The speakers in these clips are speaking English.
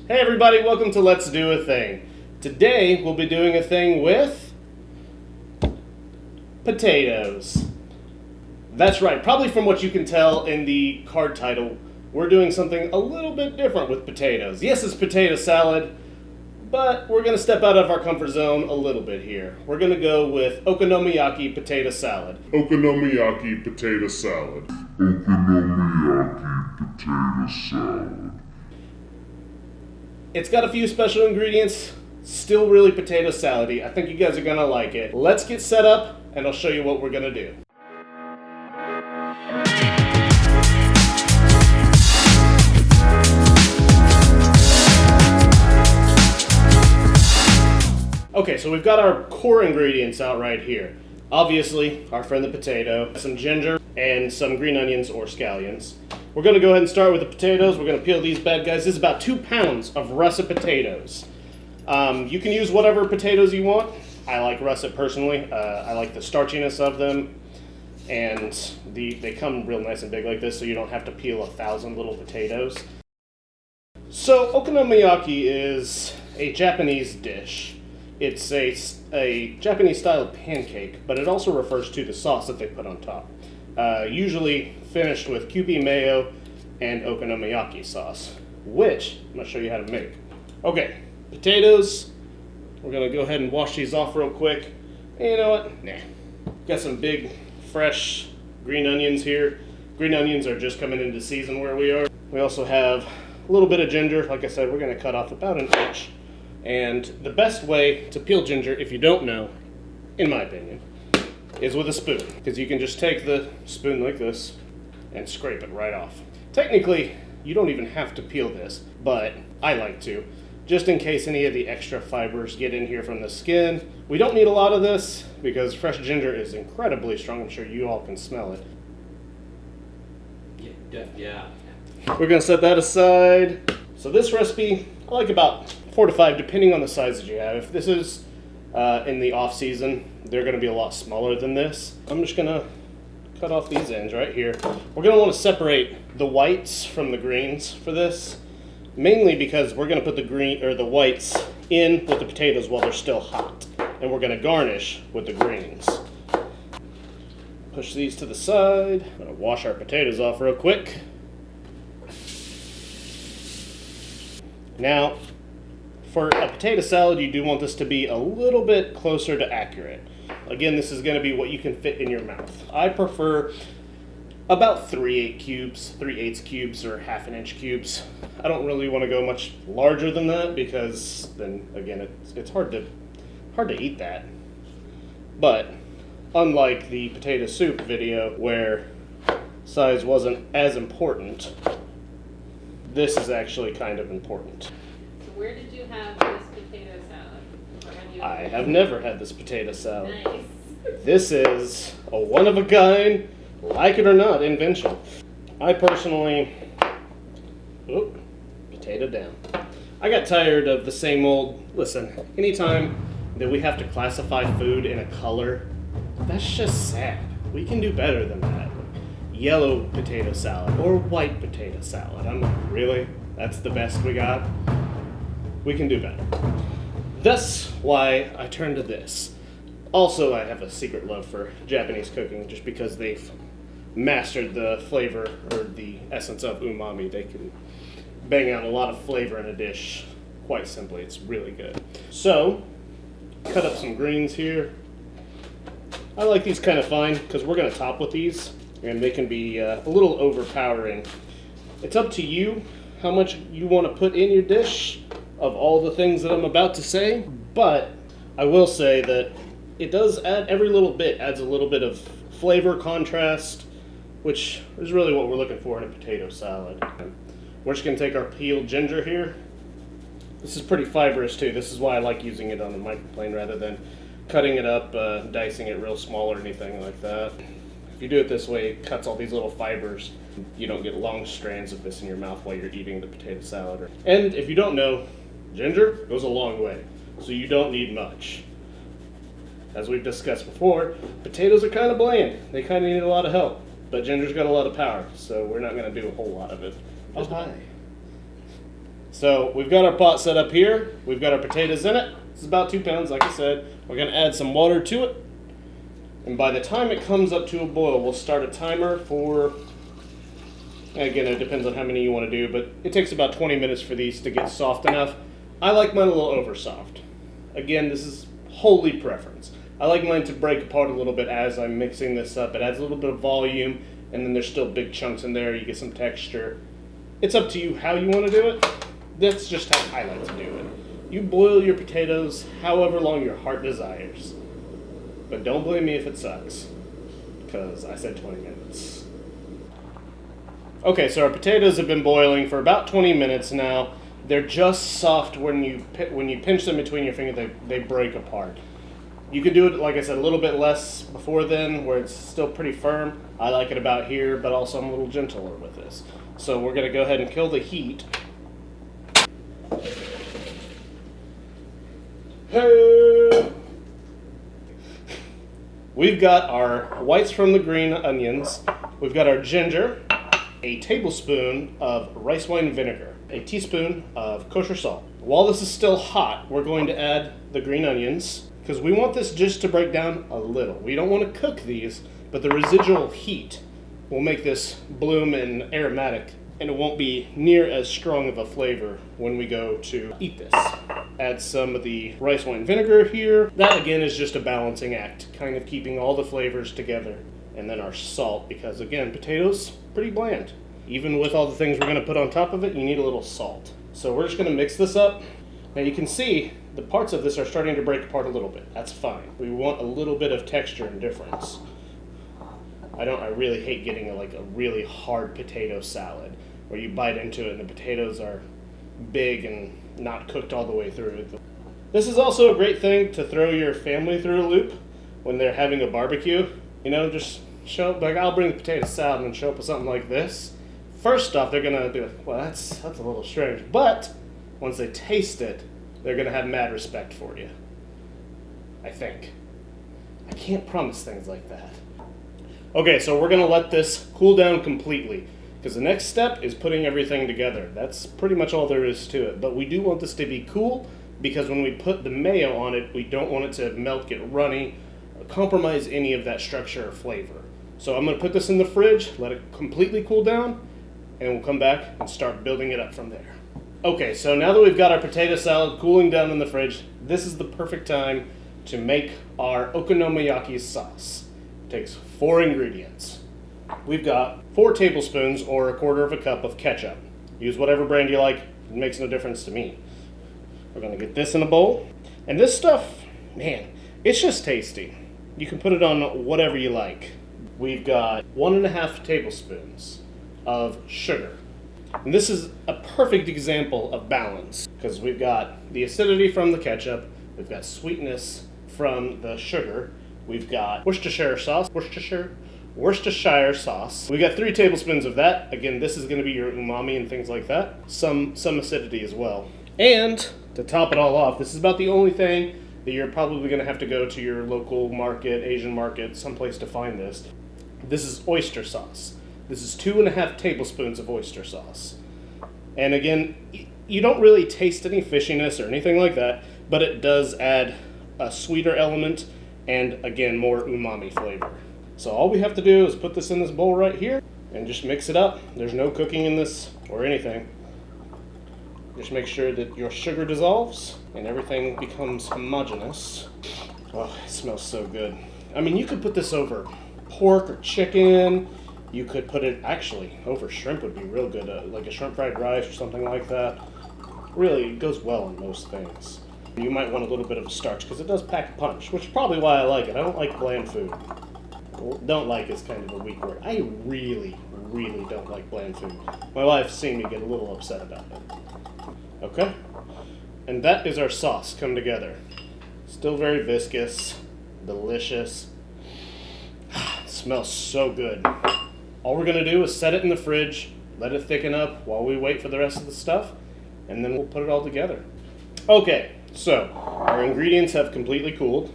Hey everybody, welcome to Let's Do a Thing. Today we'll be doing a thing with potatoes. That's right, probably from what you can tell in the card title, we're doing something a little bit different with potatoes. Yes, it's potato salad, but we're going to step out of our comfort zone a little bit here. We're going to go with Okonomiyaki potato salad. Okonomiyaki potato salad. Okonomiyaki potato salad. It's got a few special ingredients, still really potato salad-y. I think you guys are going to like it. Let's get set up and I'll show you what we're going to do. Okay, so we've got our core ingredients out right here. Obviously, our friend the potato, some ginger, and some green onions or scallions. We're going to go ahead and start with the potatoes. We're going to peel these bad guys. This is about 2 pounds of russet potatoes. You can use whatever potatoes you want. I like russet personally. I like the starchiness of them. And they come real nice and big like this, so you don't have to peel 1,000 little potatoes. So, okonomiyaki is a Japanese dish. It's a Japanese-style pancake, but it also refers to the sauce that they put on top. Usually finished with Kew Pie Mayo and Okonomiyaki sauce, which I'm going to show you how to make. Okay, potatoes. We're going to go ahead and wash these off real quick. And you know what? Nah. Got some big, fresh green onions here. Green onions are just coming into season where we are. We also have a little bit of ginger. Like I said, we're going to cut off about 1 inch. And the best way to peel ginger, if you don't know, in my opinion, is with a spoon. Because you can just take the spoon like this and scrape it right off. Technically, you don't even have to peel this, but I like to, just in case any of the extra fibers get in here from the skin. We don't need a lot of this because fresh ginger is incredibly strong. I'm sure you all can smell it. Yeah. We're going to set that aside. So this recipe, I like about 4 to 5, depending on the size that you have. If this is in the off season, they're going to be a lot smaller than this. I'm just going to cut off these ends right here. We're going to want to separate the whites from the greens for this, mainly because we're going to put the whites in with the potatoes while they're still hot, and we're going to garnish with the greens. Push these to the side. I'm going to wash our potatoes off real quick. Now, for a potato salad, you do want this to be a little bit closer to accurate. Again, this is going to be what you can fit in your mouth. I prefer about 3/8 cubes, or 1/2 inch cubes. I don't really want to go much larger than that because then, again, it's hard to eat that. But unlike the potato soup video where size wasn't as important, this is actually kind of important. So where did you have this potato salad? I have never had this potato salad. Nice. This is a one-of-a-kind, like it or not, invention. I personally... potato down. I got tired of the same old... Listen, anytime that we have to classify food in a color, that's just sad. We can do better than that. Yellow potato salad or white potato salad. I'm like, really? That's the best we got? We can do better. That's why I turned to this. Also, I have a secret love for Japanese cooking just because they've mastered the flavor or the essence of umami. They can bang out a lot of flavor in a dish quite simply. It's really good. So, cut up some greens here. I like these kind of fine because we're going to top with these. And they can be a little overpowering. It's up to you how much you want to put in your dish of all the things that I'm about to say. But I will say that it does add, every little bit adds a little bit of flavor, contrast, which is really what we're looking for in a potato salad. We're just going to take our peeled ginger here. This is pretty fibrous too. This is why I like using it on the microplane rather than cutting it up, dicing it real small or anything like that. If you do it this way, it cuts all these little fibers. You don't get long strands of this in your mouth while you're eating the potato salad. And if you don't know, ginger goes a long way, so you don't need much. As we've discussed before, potatoes are kind of bland. They kind of need a lot of help, but ginger's got a lot of power, so we're not going to do a whole lot of it. Oh, hi. So we've got our pot set up here. We've got our potatoes in it. This is about 2 pounds, like I said. We're going to add some water to it. And by the time it comes up to a boil, we'll start a timer for, again, it depends on how many you want to do, but it takes about 20 minutes for these to get soft enough. I like mine a little over soft. Again, this is wholly preference. I like mine to break apart a little bit as I'm mixing this up. It adds a little bit of volume, and then there's still big chunks in there. You get some texture. It's up to you how you want to do it. That's just how I like to do it. You boil your potatoes however long your heart desires. But don't blame me if it sucks, because I said 20 minutes. Okay, so our potatoes have been boiling for about 20 minutes now. They're just soft when you pinch them between your fingers, they break apart. You could do it, like I said, a little bit less before then, where it's still pretty firm. I like it about here, but also I'm a little gentler with this. So we're going to go ahead and kill the heat. Hey! We've got our whites from the green onions. We've got our ginger, a tablespoon of rice wine vinegar, a teaspoon of kosher salt. While this is still hot, we're going to add the green onions because we want this just to break down a little. We don't want to cook these, but the residual heat will make this bloom and aromatic, and it won't be near as strong of a flavor when we go to eat this. Add some of the rice wine vinegar here. That again is just a balancing act, kind of keeping all the flavors together. And then our salt, because again, potatoes, pretty bland. Even with all the things we're gonna put on top of it, you need a little salt. So we're just gonna mix this up. Now you can see the parts of this are starting to break apart a little bit. That's fine. We want a little bit of texture and difference. I really hate getting a really hard potato salad where you bite into it and the potatoes are big and not cooked all the way through. This is also a great thing to throw your family through a loop when they're having a barbecue. You know, just show up, like I'll bring the potato salad and show up with something like this. First off, they're gonna be like, well, that's a little strange. But once they taste it, they're gonna have mad respect for you. I think. I can't promise things like that. Okay, so we're gonna let this cool down completely, because the next step is putting everything together. That's pretty much all there is to it. But we do want this to be cool, because when we put the mayo on it, we don't want it to melt, get runny, or compromise any of that structure or flavor. So I'm gonna put this in the fridge, let it completely cool down, and we'll come back and start building it up from there. Okay, so now that we've got our potato salad cooling down in the fridge, this is the perfect time to make our Okonomiyaki sauce. It takes 4 ingredients. We've got 4 tablespoons or 1/4 cup of ketchup. Use whatever brand you like, it makes no difference to me. We're gonna get this in a bowl. And this stuff, man, it's just tasty. You can put it on whatever you like. We've got 1.5 tablespoons of sugar. And this is a perfect example of balance, because we've got the acidity from the ketchup, we've got sweetness from the sugar, we've got Worcestershire sauce, Worcestershire sauce. We got 3 tablespoons of that. Again, this is going to be your umami and things like that. Some acidity as well. And to top it all off, this is about the only thing that you're probably going to have to go to your local market, Asian market, someplace to find this. This is oyster sauce. This is 2.5 tablespoons of oyster sauce. And again, you don't really taste any fishiness or anything like that, but it does add a sweeter element and, again, more umami flavor. So all we have to do is put this in this bowl right here and just mix it up. There's no cooking in this or anything. Just make sure that your sugar dissolves and everything becomes homogeneous. Oh, it smells so good. I mean, you could put this over pork or chicken. You could put it, actually, over shrimp would be real good, like a shrimp fried rice or something like that. Really, it goes well on most things. You might want a little bit of a starch because it does pack a punch, which is probably why I like it. I don't like bland food. Well, don't like is kind of a weak word. I really, really don't like bland food. My wife's seen me get a little upset about it. Okay? And that is our sauce come together. Still very viscous, delicious. It smells so good. All we're going to do is set it in the fridge, let it thicken up while we wait for the rest of the stuff, and then we'll put it all together. Okay, so our ingredients have completely cooled.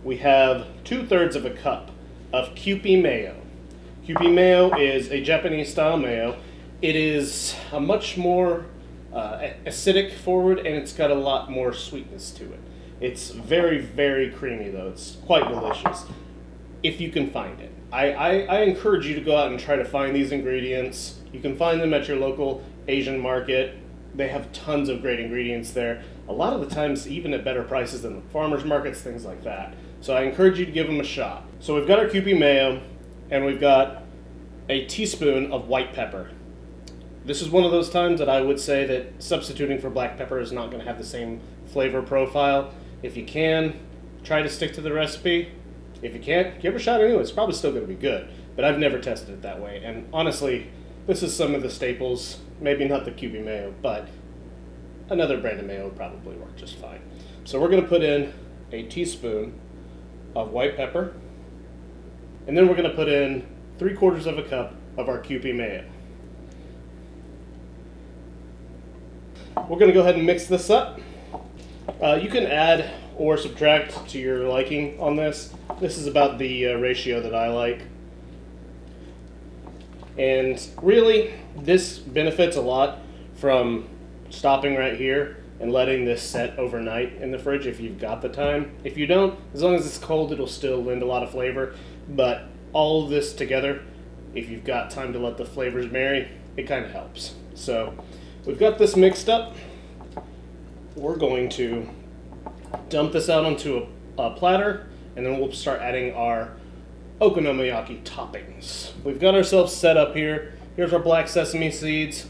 We have 2/3 of a cup of Kew Pie Mayo. Kew Pie Mayo is a Japanese style mayo. It is a much more acidic forward, and it's got a lot more sweetness to it. It's very, very creamy though. It's quite delicious if you can find it. I encourage you to go out and try to find these ingredients. You can find them at your local Asian market. They have tons of great ingredients there. A lot of the times even at better prices than the farmers markets, things like that. So I encourage you to give them a shot. So we've got our Kew Pie Mayo, and we've got a teaspoon of white pepper. This is one of those times that I would say that substituting for black pepper is not going to have the same flavor profile. If you can, try to stick to the recipe. If you can't, give it a shot anyway. It's probably still going to be good, but I've never tested it that way. And honestly, this is some of the staples. Maybe not the Kew Pie Mayo, but another brand of mayo would probably work just fine. So we're going to put in a teaspoon of white pepper, and then we're going to put in 3/4 of a cup of our Kew Pie Mayo. We're going to go ahead and mix this up. You can add or subtract to your liking on this. This is about the ratio that I like. And really, this benefits a lot from stopping right here and letting this set overnight in the fridge if you've got the time. If you don't, as long as it's cold, it'll still lend a lot of flavor. But all of this together, if you've got time to let the flavors marry, it kind of helps. So we've got this mixed up. We're going to dump this out onto a platter, and then we'll start adding our okonomiyaki toppings. We've got ourselves set up here. Here's our black sesame seeds.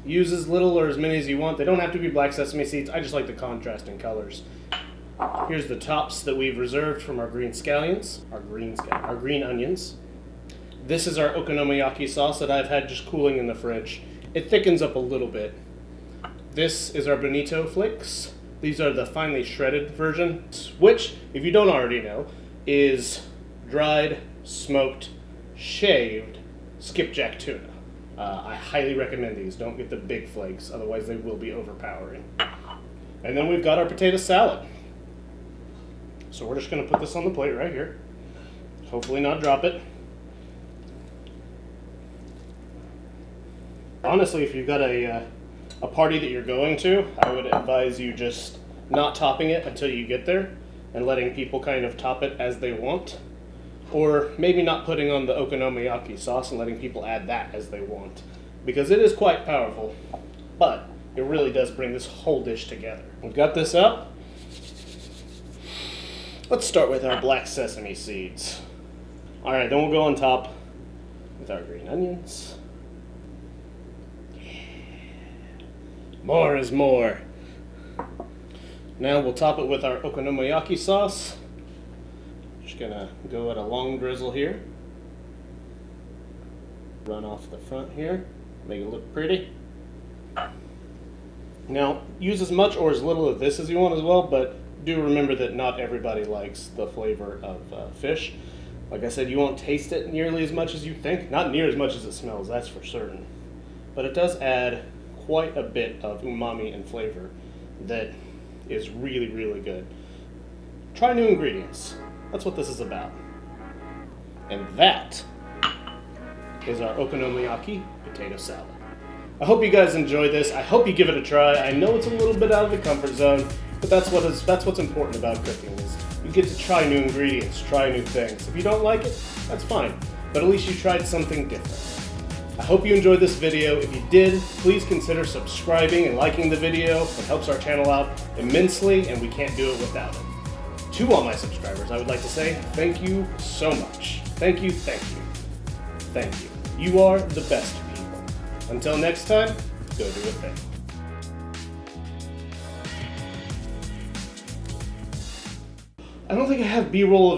Use as little or as many as you want. They don't have to be black sesame seeds. I just like the contrast in colors. Here's the tops that we've reserved from our green scallions, our green onions. This is our okonomiyaki sauce that I've had just cooling in the fridge. It thickens up a little bit. This is our bonito flakes. These are the finely shredded version, which, if you don't already know, is dried, smoked, shaved skipjack tuna. I highly recommend these. Don't get the big flakes, otherwise they will be overpowering. And then we've got our potato salad. So we're just going to put this on the plate right here. Hopefully not drop it. Honestly, if you've got a party that you're going to, I would advise you just not topping it until you get there and letting people kind of top it as they want. Or maybe not putting on the okonomiyaki sauce and letting people add that as they want. Because it is quite powerful, but it really does bring this whole dish together. We've got this up. Let's start with our black sesame seeds. Alright, then we'll go on top with our green onions. More is more. Now we'll top it with our okonomiyaki sauce. Just gonna go at a long drizzle here. Run off the front here, make it look pretty. Now, use as much or as little of this as you want as well, but do remember that not everybody likes the flavor of fish. Like I said, you won't taste it nearly as much as you think. Not near as much as it smells, that's for certain. But it does add quite a bit of umami and flavor that is really, really good. Try new ingredients. That's what this is about. And that is our okonomiyaki potato salad. I hope you guys enjoyed this. I hope you give it a try. I know it's a little bit out of the comfort zone, but that's what's important about cooking is you get to try new ingredients, try new things. If you don't like it, that's fine. But at least you tried something different. I hope you enjoyed this video. If you did, please consider subscribing and liking the video. It helps our channel out immensely, and we can't do it without it. To all my subscribers, I would like to say thank you so much. Thank you, thank you, thank you. You are the best people. Until next time, go do a thing. I don't think I have B-roll of